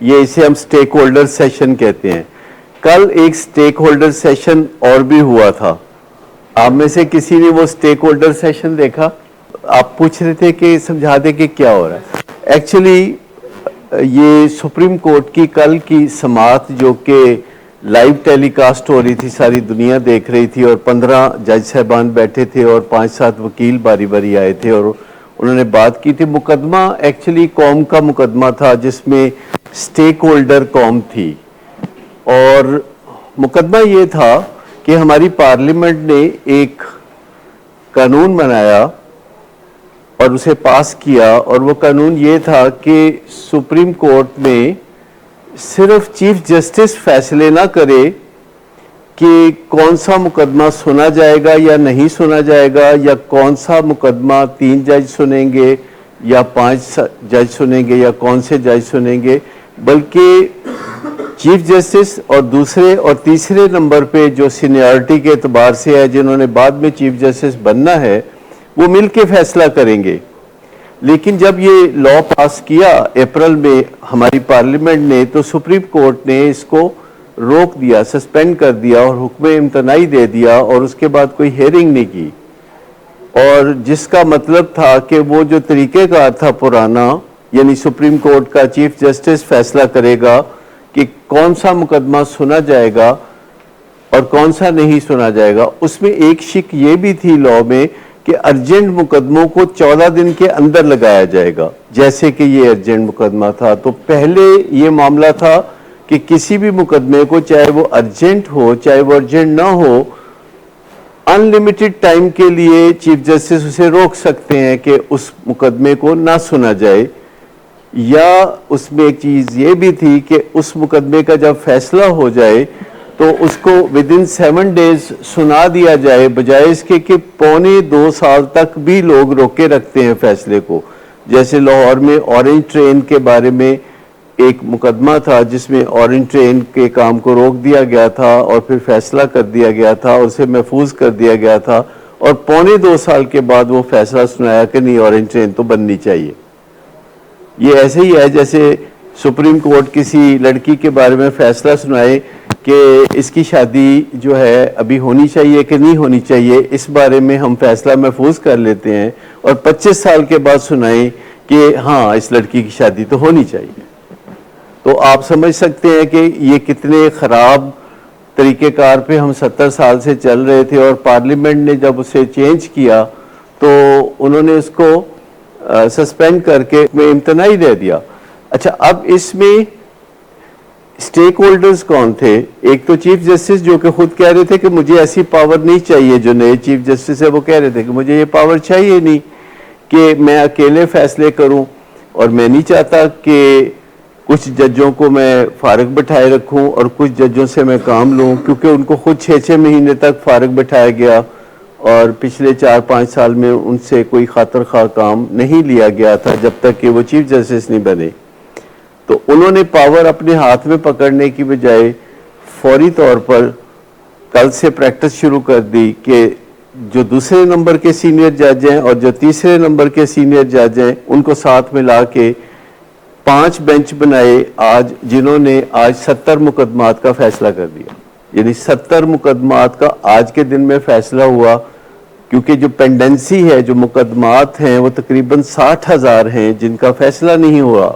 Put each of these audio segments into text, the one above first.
یہ اسے ہم سٹیک ہولڈر سیشن کہتے ہیں. کل ایک سٹیک ہولڈر سیشن اور بھی ہوا تھا. آپ میں سے کسی نے وہ سٹیک ہولڈر سیشن دیکھا؟ آپ پوچھ رہے تھے کہ سمجھا دے کہ کیا ہو رہا ہے. ایکچولی یہ سپریم کورٹ کی کل کی سماعت جو کہ لائیو ٹیلی کاسٹ ہو رہی تھی، ساری دنیا دیکھ رہی تھی، اور 15 جج صاحبان بیٹھے تھے اور 5-7 وکیل باری باری آئے تھے اور انہوں نے بات کی تھی. مقدمہ ایکچولی قوم کا مقدمہ تھا جس میں سٹیک ہولڈر قوم تھی، اور مقدمہ یہ تھا کہ ہماری پارلیمنٹ نے ایک قانون بنایا اور اسے پاس کیا، اور وہ قانون یہ تھا کہ سپریم کورٹ میں صرف چیف جسٹس فیصلے نہ کرے کہ کون سا مقدمہ سنا جائے گا یا نہیں سنا جائے گا، یا کون سا مقدمہ 3 جج سنیں گے یا 5 جج سنیں گے یا کون سے جج سنیں گے، بلکہ چیف جسٹس اور دوسرے اور تیسرے نمبر پہ جو سینیارٹی کے اعتبار سے ہے، جنہوں نے بعد میں چیف جسٹس بننا ہے، وہ مل کے فیصلہ کریں گے. لیکن جب یہ لا پاس کیا اپریل میں ہماری پارلیمنٹ نے، تو سپریم کورٹ نے اس کو روک دیا، سسپینڈ کر دیا اور حکم امتناعی دے دیا، اور اس کے بعد کوئی ہیئرنگ نہیں کی. اور جس کا مطلب تھا کہ وہ جو طریقہ کار تھا پرانا، یعنی سپریم کورٹ کا چیف جسٹس فیصلہ کرے گا کہ کون سا مقدمہ سنا جائے گا اور کون سا نہیں سنا جائے گا. اس میں ایک شک یہ بھی تھی لا میں کہ ارجنٹ مقدموں کو 14 دن کے اندر لگایا جائے گا، جیسے کہ یہ ارجنٹ مقدمہ تھا. تو پہلے یہ معاملہ تھا کہ کسی بھی مقدمے کو، چاہے وہ ارجنٹ ہو چاہے وہ ارجنٹ نہ ہو، ان لمیٹڈ ٹائم کے لیے چیف جسٹس اسے روک سکتے ہیں کہ اس مقدمے کو نہ سنا جائے. یا اس میں ایک چیز یہ بھی تھی کہ اس مقدمے کا جب فیصلہ ہو جائے تو اس کو ودن 7 days سنا دیا جائے، بجائے اس کے کہ 1.25 سال تک بھی لوگ روکے رکھتے ہیں فیصلے کو. جیسے لاہور میں اورنج ٹرین کے بارے میں ایک مقدمہ تھا جس میں اورنج ٹرین کے کام کو روک دیا گیا تھا اور پھر فیصلہ کر دیا گیا تھا، اسے محفوظ کر دیا گیا تھا، اور 1.25 سال کے بعد وہ فیصلہ سنایا کہ نہیں، اورنج ٹرین تو بننی چاہیے. یہ ایسے ہی ہے جیسے سپریم کورٹ کسی لڑکی کے بارے میں فیصلہ سنائے کہ اس کی شادی جو ہے ابھی ہونی چاہیے کہ نہیں ہونی چاہیے، اس بارے میں ہم فیصلہ محفوظ کر لیتے ہیں، اور 25 سال کے بعد سنائیں کہ ہاں اس لڑکی کی شادی تو ہونی چاہیے. تو آپ سمجھ سکتے ہیں کہ یہ کتنے خراب طریقہ کار پہ ہم 70 سال سے چل رہے تھے، اور پارلیمنٹ نے جب اسے چینج کیا تو انہوں نے اس کو سسپینڈ کر کے امتناعی دے دیا. اچھا، اب اس میں سٹیک ہولڈرز کون تھے؟ ایک تو چیف جسٹس جو کہ خود کہہ رہے تھے کہ مجھے ایسی پاور نہیں چاہیے، جو نئے چیف جسٹس ہے وہ کہہ رہے تھے کہ مجھے یہ پاور چاہیے نہیں کہ میں اکیلے فیصلے کروں، اور میں نہیں چاہتا کہ کچھ ججوں کو میں فارغ بٹھائے رکھوں اور کچھ ججوں سے میں کام لوں، کیونکہ ان کو خود 6 مہینے تک فارغ بٹھایا گیا اور پچھلے 4-5 سال میں ان سے کوئی خاطر خواہ کام نہیں لیا گیا تھا جب تک کہ وہ چیف جسٹس نہیں بنے. تو انہوں نے پاور اپنے ہاتھ میں پکڑنے کی بجائے فوری طور پر کل سے پریکٹس شروع کر دی کہ جو دوسرے نمبر کے سینئر جج ہیں اور جو تیسرے نمبر کے سینئر جج ہیں ان کو ساتھ ملا کے 5 بینچ بنائے آج، جنہوں نے آج 70 مقدمات کا فیصلہ کر دیا. یعنی 70 مقدمات کا آج کے دن میں فیصلہ ہوا، کیونکہ جو پینڈنسی ہے، جو مقدمات ہیں، وہ تقریباً 60,000 ہیں جن کا فیصلہ نہیں ہوا.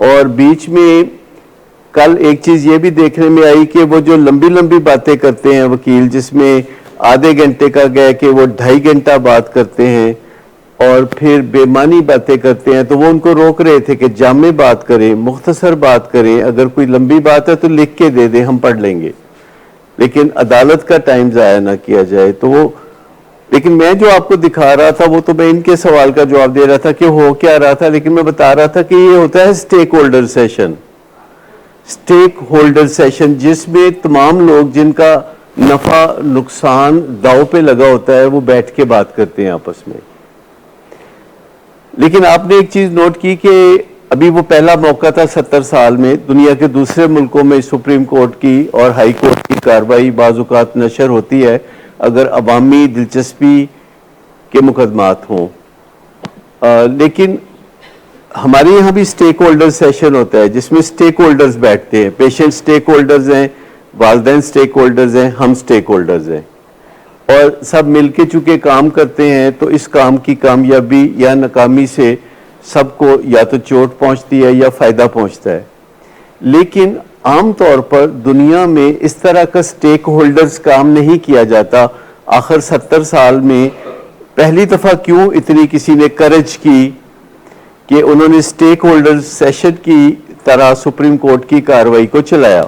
اور بیچ میں کل ایک چیز یہ بھی دیکھنے میں آئی کہ وہ جو لمبی لمبی باتیں کرتے ہیں وکیل، جس میں آدھے گھنٹے کا گئے کہ وہ 2.5 گھنٹہ بات کرتے ہیں اور پھر بے معنی باتیں کرتے ہیں، تو وہ ان کو روک رہے تھے کہ جامع بات کریں، مختصر بات کریں، اگر کوئی لمبی بات ہے تو لکھ کے دے دیں، ہم پڑھ لیں گے، لیکن عدالت کا ٹائم ضائع نہ کیا جائے. تو وہ، لیکن میں جو آپ کو دکھا رہا تھا وہ تو میں ان کے سوال کا جواب دے رہا تھا کہ ہو کیا رہا تھا، لیکن میں بتا رہا تھا کہ یہ ہوتا ہے سٹیک ہولڈر سیشن. سٹیک ہولڈر سیشن جس میں تمام لوگ جن کا نفع نقصان داؤ پہ لگا ہوتا ہے وہ بیٹھ کے بات کرتے ہیں آپس میں. لیکن آپ نے ایک چیز نوٹ کی کہ ابھی وہ پہلا موقع تھا 70 سال میں. دنیا کے دوسرے ملکوں میں سپریم کورٹ کی اور ہائی کورٹ کی کارروائی بعض اوقات نشر ہوتی ہے اگر عوامی دلچسپی کے مقدمات ہوں، لیکن ہمارے یہاں بھی اسٹیک ہولڈر سیشن ہوتا ہے جس میں اسٹیک ہولڈرز بیٹھتے ہیں, پیشنٹ اسٹیک ہولڈرز ہیں, والدین اسٹیک ہولڈرز ہیں, ہم اسٹیک ہولڈرز ہیں, اور سب مل کے چونکہ کام کرتے ہیں تو اس کام کی کامیابی یا ناکامی سے سب کو یا تو چوٹ پہنچتی ہے یا فائدہ پہنچتا ہے. لیکن عام طور پر دنیا میں اس طرح کا اسٹیک ہولڈرز کام نہیں کیا جاتا. آخر 70 سال میں پہلی دفعہ کیوں اتنی کسی نے کرج کی کہ انہوں نے اسٹیک ہولڈر سیشن کی طرح سپریم کورٹ کی کارروائی کو چلایا,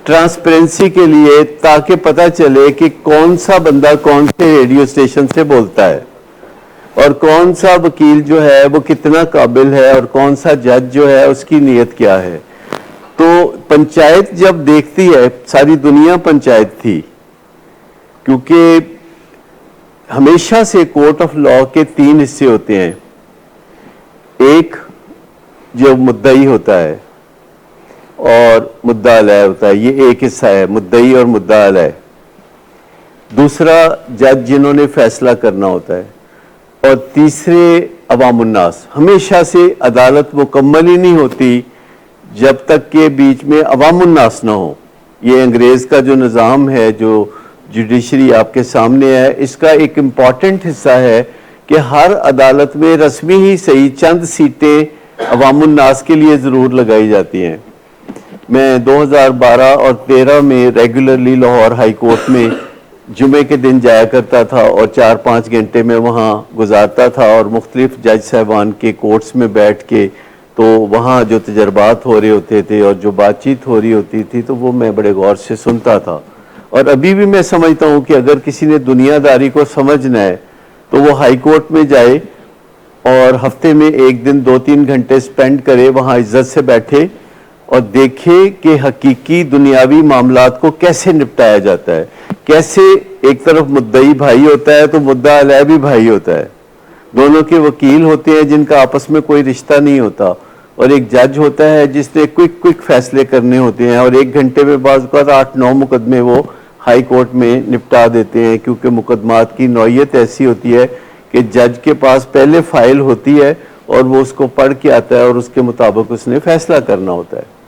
ٹرانسپیرنسی کے لیے, تاکہ پتہ چلے کہ کون سا بندہ کون سے ریڈیو اسٹیشن سے بولتا ہے اور کون سا وکیل جو ہے وہ کتنا قابل ہے اور کون سا جج جو ہے اس کی نیت کیا ہے. تو پنچایت جب دیکھتی ہے, ساری دنیا پنچایت تھی, کیونکہ ہمیشہ سے کورٹ آف لا کے 3 حصے ہوتے ہیں. ایک جو مدعی ہوتا ہے اور مدعا علیہ ہوتا ہے, یہ ایک حصہ ہے, مدعی اور مدعا علیہ. دوسرا جج جنہوں نے فیصلہ کرنا ہوتا ہے, اور تیسرے عوام الناس. ہمیشہ سے عدالت مکمل ہی نہیں ہوتی جب تک کہ بیچ میں عوام الناس نہ ہو. یہ انگریز کا جو نظام ہے, جو جوڈیشری آپ کے سامنے ہے, اس کا ایک امپورٹنٹ حصہ ہے کہ ہر عدالت میں رسمی ہی صحیح چند سیٹیں عوام الناس کے لیے ضرور لگائی جاتی ہیں. میں 2012 اور 13 میں ریگولرلی لاہور ہائی کورٹ میں جمعے کے دن جایا کرتا تھا اور 4-5 گھنٹے میں وہاں گزارتا تھا, اور مختلف جج صاحبان کے کورٹس میں بیٹھ کے تو وہاں جو تجربات ہو رہے ہوتے تھے اور جو بات چیت ہو رہی ہوتی تھی تو وہ میں بڑے غور سے سنتا تھا. اور ابھی بھی میں سمجھتا ہوں کہ اگر کسی نے دنیا داری کو سمجھنا ہے تو وہ ہائی کورٹ میں جائے اور ہفتے میں 1 دن 2-3 گھنٹے سپینڈ کرے, وہاں عزت سے بیٹھے اور دیکھے کہ حقیقی دنیاوی معاملات کو کیسے نپٹایا جاتا ہے. کیسے ایک طرف مدعی بھائی ہوتا ہے تو مدعا علیہ بھی بھائی ہوتا ہے, دونوں کے وکیل ہوتے ہیں جن کا آپس میں کوئی رشتہ نہیں ہوتا, اور ایک جج ہوتا ہے جس نے کوئک فیصلے کرنے ہوتے ہیں, اور 1 گھنٹے میں بعض اوقات 8-9 مقدمے وہ ہائی کورٹ میں نپٹا دیتے ہیں, کیونکہ مقدمات کی نوعیت ایسی ہوتی ہے کہ جج کے پاس پہلے فائل ہوتی ہے اور وہ اس کو پڑھ کے آتا ہے اور اس کے مطابق اس نے فیصلہ کرنا ہوتا ہے.